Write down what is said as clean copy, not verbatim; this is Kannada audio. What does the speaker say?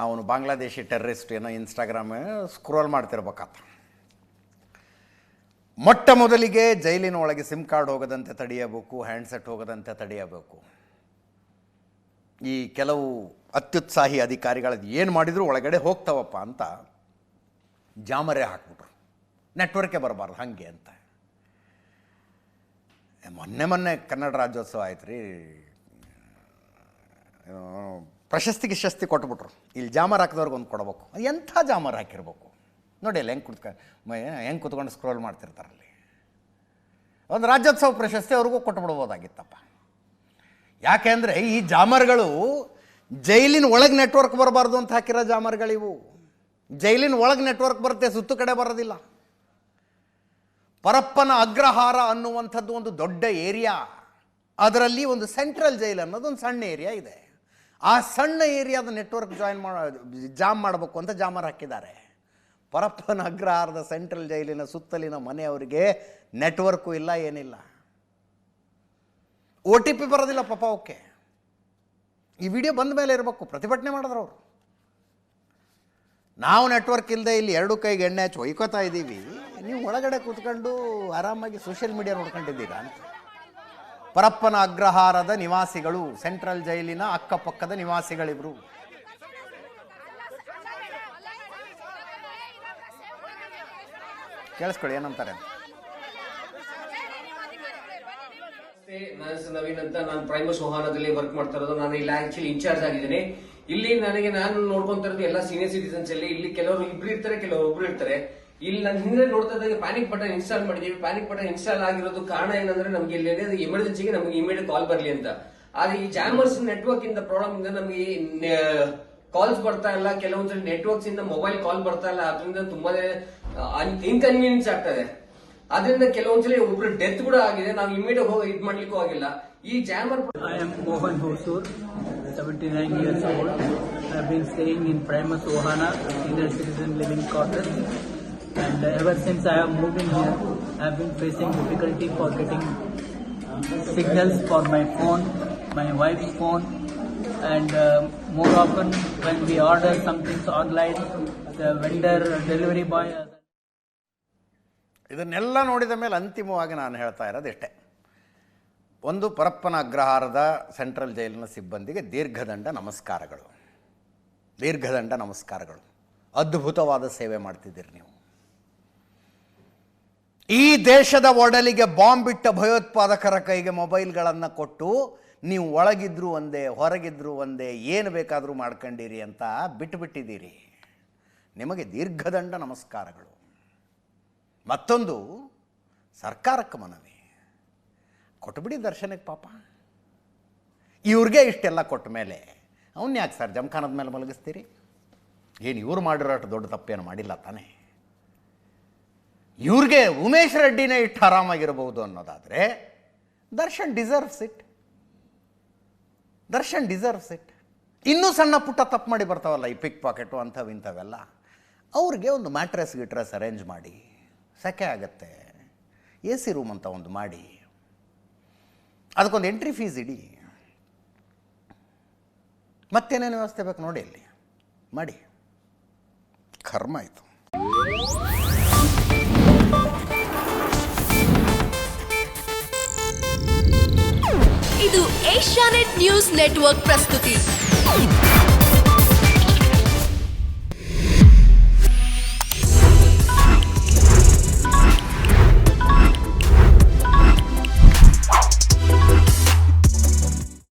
ಅವನು ಬಾಂಗ್ಲಾದೇಶಿ ಟೆರ್ರಿಸ್ಟ್ ಏನೋ ಇನ್ಸ್ಟಾಗ್ರಾಮ್ ಸ್ಕ್ರೋಲ್ ಮಾಡ್ತಿರ್ಬೇಕಾತ. ಮೊಟ್ಟ ಮೊದಲಿಗೆ ಜೈಲಿನ ಒಳಗೆ ಸಿಮ್ ಕಾರ್ಡ್ ಹೋಗದಂತೆ ತಡೆಯಬೇಕು, ಹ್ಯಾಂಡ್ಸೆಟ್ ಹೋಗದಂತೆ ತಡೆಯಬೇಕು. ಈ ಕೆಲವು ಅತ್ಯುತ್ಸಾಹಿ ಅಧಿಕಾರಿಗಳದ್ದು ಏನು ಮಾಡಿದರೂ ಒಳಗಡೆ ಹೋಗ್ತಾವಪ್ಪ ಅಂತ ಜಾಮರೇ ಹಾಕ್ಬಿಟ್ರು, ನೆಟ್ವರ್ಕೇ ಬರಬಾರ್ದು ಹಾಗೆ ಅಂತ. ಮೊನ್ನೆ ಕನ್ನಡ ರಾಜ್ಯೋತ್ಸವ ಆಯ್ತು ರೀ, ಪ್ರಶಸ್ತಿ ಕೊಟ್ಬಿಟ್ರು. ಇಲ್ಲಿ ಜಾಮರ್ ಹಾಕಿದವ್ರಿಗೆ ಒಂದು ಕೊಡ್ಬೇಕು. ಎಂಥ ಜಾಮರ್ ಹಾಕಿರ್ಬೇಕು ನೋಡಿ, ಅಲ್ಲಿ ಹೆಂಗೆ ಕುತ್ಕೊಂಡು ಸ್ಕ್ರೋಲ್ ಮಾಡ್ತಿರ್ತಾರಲ್ಲಿ. ಒಂದು ರಾಜ್ಯೋತ್ಸವ ಪ್ರಶಸ್ತಿ ಅವ್ರಿಗೂ ಕೊಟ್ಬಿಡ್ಬೋದಾಗಿತ್ತಪ್ಪ. ಯಾಕೆ ಅಂದರೆ ಈ ಜಾಮರ್ಗಳು ಜೈಲಿನ ಒಳಗೆ ನೆಟ್ವರ್ಕ್ ಬರಬಾರ್ದು ಅಂತ ಹಾಕಿರೋ ಜಾಮರ್ಗಳಿವು. ಜೈಲಿನ ಒಳಗೆ ನೆಟ್ವರ್ಕ್ ಬರುತ್ತೆ, ಸುತ್ತು ಕಡೆ ಬರೋದಿಲ್ಲ. ಪರಪ್ಪನ ಅಗ್ರಹಾರ ಅನ್ನುವಂಥದ್ದು ಒಂದು ದೊಡ್ಡ ಏರಿಯಾ, ಅದರಲ್ಲಿ ಒಂದು ಸೆಂಟ್ರಲ್ ಜೈಲ್ ಅನ್ನೋದು ಒಂದು ಸಣ್ಣ ಏರಿಯಾ ಇದೆ. ಆ ಸಣ್ಣ ಏರಿಯಾದ ನೆಟ್ವರ್ಕ್ ಜಾಮ್ ಮಾಡಬೇಕು ಅಂತ ಜಾಮರ್ ಹಾಕಿದ್ದಾರೆ. ಪರಪ್ಪನ ಅಗ್ರಹಾರದ ಸೆಂಟ್ರಲ್ ಜೈಲಿನ ಸುತ್ತಲಿನ ಮನೆಯವರಿಗೆ ನೆಟ್ವರ್ಕು ಇಲ್ಲ, ಏನಿಲ್ಲ. OTP ಬರೋದಿಲ್ಲ ಪಾಪ ಅವಕ್ಕೆ. ಈ ವಿಡಿಯೋ ಬಂದ ಮೇಲೆ ಇರಬೇಕು, ಪ್ರತಿಭಟನೆ ಮಾಡಿದ್ರು ಅವರು. ನಾವು ನೆಟ್ವರ್ಕ್ ಇಲ್ಲದೆ ಇಲ್ಲಿ ಎರಡು ಕೈಗೆ ಎಣ್ಣೆ ಹಚ್ಚಿ ಒಯ್ಕೋತಾ ಇದ್ದೀವಿ, ನೀವು ಒಳಗಡೆ ಕೂತ್ಕೊಂಡು ಆರಾಮಾಗಿ ಸೋಷಿಯಲ್ ಮೀಡಿಯಾ ನೋಡ್ಕೊಂಡಿದ್ದೀರಾ ಅಂತ. ಪರಪ್ಪನ ಅಗ್ರಹಾರದ ನಿವಾಸಿಗಳು, ಸೆಂಟ್ರಲ್ ಜೈಲಿನ ಅಕ್ಕಪಕ್ಕದ ನಿವಾಸಿಗಳಿಬ್ರು. ಕೇಳಿಸ್ಕೊಳ್ಳಿ ಏನಂತಾರೆ. ನವೀನ್ ಅಂತ, ನಾನು ಪ್ರೈಮಸ್ ವಾಹನದಲ್ಲಿ ವರ್ಕ್ ಮಾಡ್ತಾ ಇರೋದು. ನಾನು ಇಲ್ಲಿ ಆಕ್ಚುಲಿ ಇನ್ಚಾರ್ಜ್ ಆಗಿದ್ದೀನಿ. ಇಲ್ಲಿ ನಾನು ನೋಡ್ಕೊಂತ ಇರೋದು ಎಲ್ಲ ಸೀನಿಯರ್ ಸಿಟಿಸನ್ಸ್ ಅಲ್ಲಿ. ಇಲ್ಲಿ ಕೆಲವರು ಇಬ್ರು ಇರ್ತಾರೆ, ಕೆಲವರು ಒಬ್ರು ಇರ್ತಾರೆ. ಇಲ್ಲಿ ನಾನು ಹಿಂದೆ ನೋಡ್ತಾ ಇದ್ದಾಗ ಪ್ಯಾನಿಕ್ ಬಟನ್ ಇನ್ಸ್ಟಾಲ್ ಮಾಡಿದೀವಿ. ಪ್ಯಾನಿಕ್ ಬಟನ್ ಇನ್ಸ್ಟಾಲ್ ಆಗಿರೋದು ಕಾರಣ ಏನಂದ್ರೆ ನಮ್ಗೆ ಇಲ್ಲಿ ಎಮರ್ಜೆನ್ಸಿಗೆ ನಮ್ಗೆ ಇಮಿಡಿಯೇಟ್ ಕಾಲ್ ಬರ್ಲಿ ಅಂತ. ಆದ್ರೆ ಈ ಜಾಮರ್ಸ್ ನೆಟ್ವರ್ಕ್ ಇಂದ ಪ್ರಾಬ್ಲಮ್ ಇಂದ ನಮಗೆ ಕಾಲ್ಸ್ ಬರ್ತಾ ಇಲ್ಲ. ಕೆಲವೊಂದ್ಸಲ ನೆಟ್ವರ್ಕ್ಸ್ ಇಂದ ಮೊಬೈಲ್ ಕಾಲ್ ಬರ್ತಾ ಇಲ್ಲ. ಅದರಿಂದ ತುಂಬಾನೇ ಇನ್ಕನ್ವೀನಿಯನ್ಸ್ ಆಗ್ತದೆ. ಅದರಿಂದ ಕೆಲವೊಂದ್ಸಲ ಒಬ್ರು ಡೆತ್ ಕೂಡ ಆಗಿದೆ. ನಾವು ಇಮಿಡಿಯೇಟ್ ಹೋಗಿ ಇದ್ ಮಾಡ್ಲಿಕ್ಕೂ ಆಗಿಲ್ಲ. ಈ jammer. I am Mohan Hosur, 79 years old. I have been staying in Primus Ohana, senior citizen living quarters, and ever since I have moved in here, I have been facing difficulty for getting signals for my phone, my wife's phone, and more often when we order something online, the vendor, delivery boy. ಇದನ್ನೆಲ್ಲ ನೋಡಿದ ಮೇಲೆ ಅಂತಿಮವಾಗಿ ನಾನು ಹೇಳ್ತಾ ಇರೋದು ಇಷ್ಟೇ. ಒಂದು, ಪರಪ್ಪನ ಅಗ್ರಹಾರದ ಸೆಂಟ್ರಲ್ ಜೈಲಿನ ಸಿಬ್ಬಂದಿಗೆ ದೀರ್ಘದಂಡ ನಮಸ್ಕಾರಗಳು. ಅದ್ಭುತವಾದ ಸೇವೆ ಮಾಡ್ತಿದ್ದೀರಿ ನೀವು. ಈ ದೇಶದ ಒಡಲಿಗೆ ಬಾಂಬ್ ಬಿಟ್ಟ ಭಯೋತ್ಪಾದಕರ ಕೈಗೆ ಮೊಬೈಲ್ಗಳನ್ನು ಕೊಟ್ಟು ನೀವು ಒಳಗಿದ್ರು ಒಂದೇ, ಹೊರಗಿದ್ರು ಒಂದೇ, ಏನು ಬೇಕಾದರೂ ಮಾಡ್ಕೊಂಡಿರಿ ಅಂತ ಬಿಟ್ಟುಬಿಟ್ಟಿದ್ದೀರಿ. ನಿಮಗೆ ದೀರ್ಘದಂಡ ನಮಸ್ಕಾರಗಳು. ಮತ್ತೊಂದು, ಸರ್ಕಾರಕ್ಕೆ ಮನವಿ ಕೊಟ್ಟುಬಿಡಿ ದರ್ಶನಕ್ಕೆ. ಪಾಪ ಇವ್ರಿಗೆ ಇಷ್ಟೆಲ್ಲ ಕೊಟ್ಟ ಮೇಲೆ ಅವನ್ನ ಯಾಕೆ ಸರ್ ಜಮಖಾನದ ಮೇಲೆ ಮಲಗಿಸ್ತೀರಿ? ಏನು ಇವ್ರು ಮಾಡಿರೋ ಅಷ್ಟು ದೊಡ್ಡ ತಪ್ಪೇನು ಮಾಡಿಲ್ಲ ತಾನೇ. ಇವ್ರಿಗೆ ಉಮೇಶ್ ರೆಡ್ಡಿನೇ ಇಷ್ಟು ಆರಾಮಾಗಿರ್ಬೋದು ಅನ್ನೋದಾದರೆ ದರ್ಶನ್ ಡಿಸರ್ವ್ಸ್ ಇಟ್. ಇನ್ನೂ ಸಣ್ಣ ಪುಟ್ಟ ತಪ್ಪು ಮಾಡಿ ಬರ್ತಾವಲ್ಲ, ಈ ಪಿಕ್ ಪಾಕೆಟು ಇಂಥವೆಲ್ಲ, ಅವ್ರಿಗೆ ಒಂದು ಮ್ಯಾಟ್ರೆಸ್ ಅರೇಂಜ್ ಮಾಡಿ, ಸೆಕೆ ಆಗತ್ತೆ, AC ರೂಮ್ ಅಂತ ಒಂದು ಮಾಡಿ, ಅದಕ್ಕೊಂದು ಎಂಟ್ರಿ ಫೀಸ್ ಇಡಿ. ಮತ್ತೇನೇನು ವ್ಯವಸ್ಥೆ ಬೇಕು ನೋಡಿ ಅಲ್ಲಿ ಮಾಡಿ. ಕರ್ಮ ಆಯಿತು. ಇದು ಏಷ್ಯಾನೆಟ್ ನ್ಯೂಸ್ ನೆಟ್ವರ್ಕ್ ಪ್ರಸ್ತುತಿ.